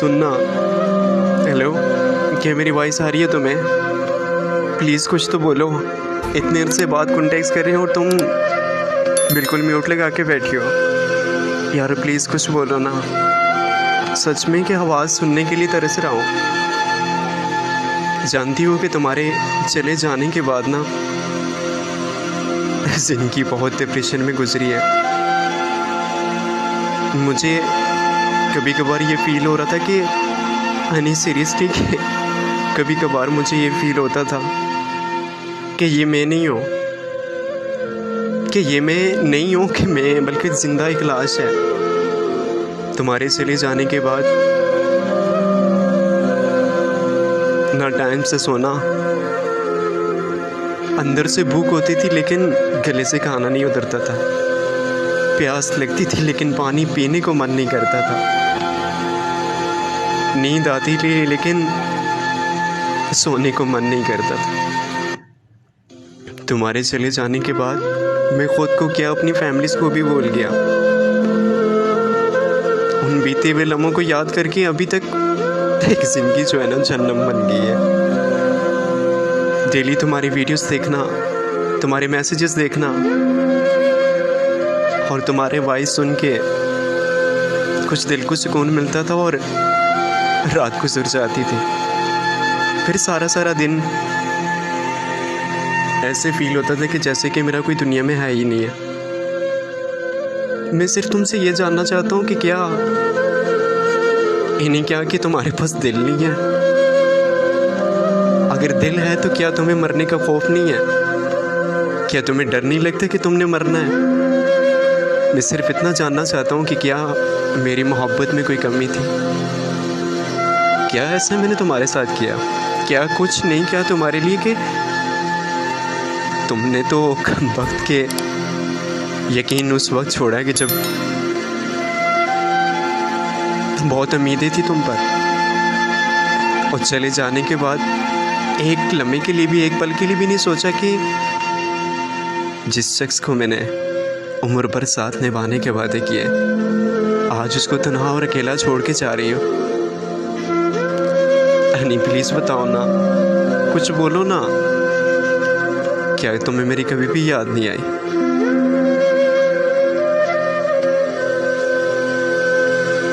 सुनना। हेलो, क्या मेरी वॉइस आ रही है तुम्हें? प्लीज़ कुछ तो बोलो। इतने अरसे बाद कॉन्टेक्ट कर रहे हो और तुम बिल्कुल म्यूट लगा के बैठी हो। यार प्लीज़ कुछ बोलो ना। सच में कि आवाज़ सुनने के लिए तरस रहा हूँ। जानती हो कि तुम्हारे चले जाने के बाद ना ज़िंदगी बहुत डिप्रेशन में गुजरी है। मुझे कभी कभार ये फील हो रहा था कि हनी सीरियसली कि कभी कभार मुझे ये फील होता था कि ये मैं नहीं हूँ, कि मैं बल्कि ज़िंदा एक लाश है। तुम्हारे चले जाने के बाद ना टाइम से सोना, अंदर से भूख होती थी लेकिन गले से खाना नहीं उतरता था, प्यास लगती थी लेकिन पानी पीने को मन नहीं करता था, नींद आती थी लेकिन सोने को मन नहीं करता था। तुम्हारे चले जाने के बाद मैं खुद को क्या अपनी फैमिलीज़ को भी भूल गया। उन बीते हुए लम्हों को याद करके अभी तक एक ज़िंदगी जो है ना जन्नम बन गई है। डेली तुम्हारी वीडियोस देखना, तुम्हारे मैसेजेस देखना और तुम्हारे वॉइस सुन के कुछ दिल को सुकून मिलता था और रात गुजर जाती थी। फिर सारा दिन ऐसे फील होता था कि जैसे कि मेरा कोई दुनिया में है ही नहीं है। मैं सिर्फ तुमसे ये जानना चाहता हूँ कि क्या इन्हें क्या कि तुम्हारे पास दिल नहीं है? अगर दिल है तो क्या तुम्हें मरने का खौफ नहीं है? क्या तुम्हें डर नहीं लगता कि तुमने मरना है? मैं सिर्फ इतना जानना चाहता हूँ कि क्या मेरी मोहब्बत में कोई कमी थी? क्या ऐसा मैंने तुम्हारे साथ किया? क्या कुछ नहीं किया तुम्हारे लिए कि तुमने तो कम वक्त के यकीन उस वक्त छोड़ा कि जब बहुत उम्मीदें थी तुम पर, और चले जाने के बाद एक लम्हे के लिए भी, एक पल के लिए भी नहीं सोचा कि जिस शख्स को मैंने उम्र भर साथ निभाने के वादे किए, आज उसको तन्हा और अकेला छोड़ के जा रही हूँ। हनी प्लीज़ बताओ ना, कुछ बोलो ना। क्या तुम्हें मेरी कभी भी याद नहीं आई?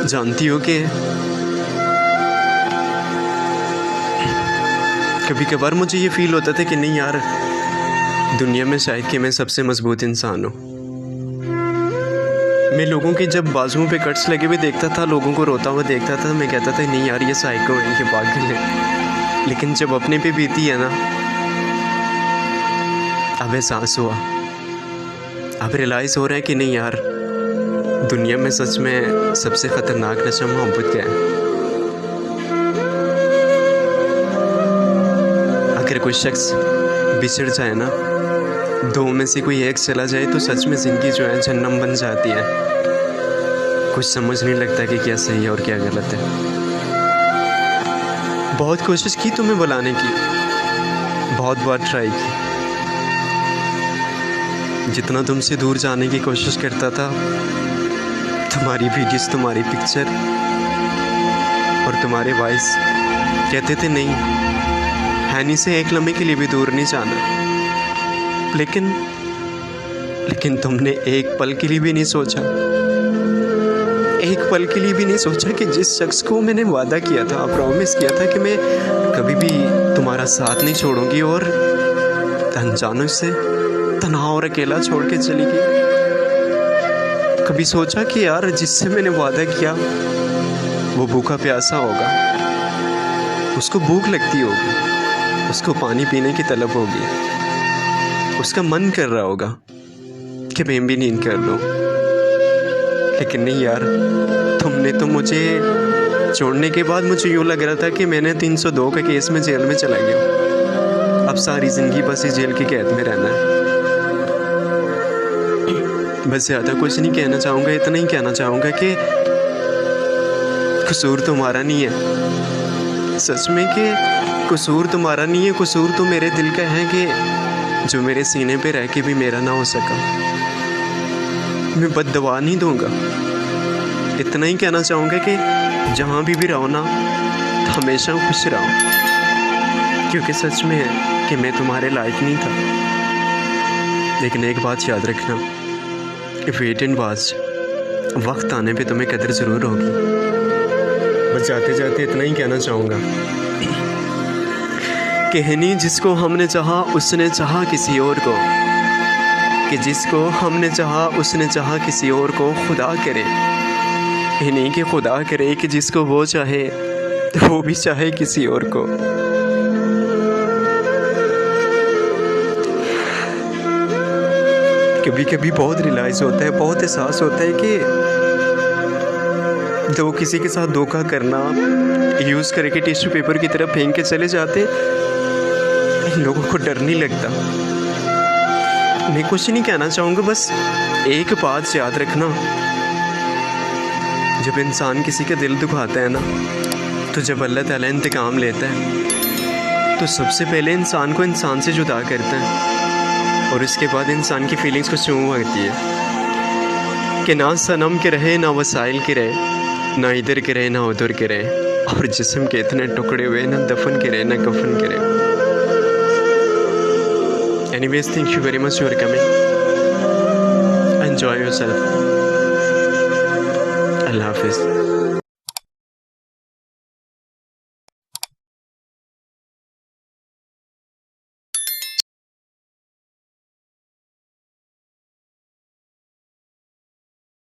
जानती हो कि कभी कभार मुझे ये फील होता था कि नहीं यार, दुनिया में शायद कि मैं सबसे मजबूत इंसान हूँ। मैं लोगों के जब बाजुओं पे कट्स लगे हुए देखता था, लोगों को रोता हुआ देखता था, मैं कहता था नहीं यार ये साइको है, ये पागल है। लेकिन जब अपने पे बीती है ना, अब एहसास हुआ, अब रियलाइज़ हो रहा है कि नहीं यार, दुनिया में सच में सबसे ख़तरनाक नशा मोहब्बत क्या है। अगर कोई शख्स बिछड़ जाए ना, दो में से कोई एक चला जाए तो सच में ज़िंदगी जो है जन्नम बन जाती है। कुछ समझ नहीं लगता कि क्या सही है और क्या गलत है। बहुत कोशिश की तुम्हें बुलाने की, बहुत बार ट्राई की। जितना तुमसे दूर जाने की कोशिश करता था, तुम्हारी वीडियोस, तुम्हारी पिक्चर और तुम्हारे वॉइस कहते थे नहीं, हैनी से एक लम्हे के लिए भी दूर नहीं जाना। लेकिन तुमने एक पल के लिए भी नहीं सोचा, एक पल के लिए भी नहीं सोचा कि जिस शख्स को मैंने वादा किया था, प्रॉमिस किया था कि मैं कभी भी तुम्हारा साथ नहीं छोड़ूंगी, और अनजानों से तन्हा और अकेला छोड़ के चली गई। कभी सोचा कि यार जिससे मैंने वादा किया वो भूखा प्यासा होगा, उसको भूख लगती होगी, उसको पानी पीने की तलब होगी, उसका मन कर रहा होगा कि मैं भी नींद कर लूं। लेकिन नहीं यार, तुमने तो मुझे छोड़ने के बाद मुझे यूँ लग रहा था कि मैंने 302 के केस में जेल में चला गया। अब सारी ज़िंदगी बस इस जेल की कैद में रहना है। बस ज़्यादा कुछ नहीं कहना चाहूँगा, इतना ही कहना चाहूँगा कि कसूर तुम्हारा नहीं है, सच में कि कसूर तुम्हारा नहीं है, कसूर तो मेरे दिल का है कि जो मेरे सीने पे रह के भी मेरा ना हो सका। मैं बद्दुआ नहीं दूंगा, इतना ही कहना चाहूँगा कि जहाँ भी रहो ना तो हमेशा खुश रहो, क्योंकि सच में है कि मैं तुम्हारे लायक नहीं था। लेकिन एक बात याद रखना, वेट एंड वॉच, वक्त आने पे तुम्हें कदर ज़रूर होगी। बस जाते जाते इतना ही कहना चाहूँगा कि नहीं, जिसको हमने चाहा उसने चाहा किसी और को, कि जिसको हमने चाहा उसने चाहा किसी और को। खुदा करे, ये नहीं कि खुदा करे कि जिसको वो चाहे तो वो भी चाहे किसी और को। कभी कभी बहुत रियलाइज़ होता है, बहुत एहसास होता है कि तो किसी के साथ धोखा करना, यूज़ करके टिश्यू पेपर की तरह फेंक के चले जाते, लोगों को डर नहीं लगता। मैं कुछ नहीं कहना चाहूँगा, बस एक बात याद रखना, जब इंसान किसी का दिल दुखाता है ना, तो जब अल्लाह ताला इंतकाम लेता है तो सबसे पहले इंसान को इंसान से जुदा करता है, और उसके बाद इंसान की फीलिंग्स को छू आती है कि ना सनम के रहे, ना वसाइल के रहे, ना इधर के रहे, ना उधर के रहे, और जिस्म के इतने टुकड़े हुए, ना दफन के रहे, ना कफन के रहे। Anyways, thank you very much for coming. Enjoy yourself. Allah Hafiz.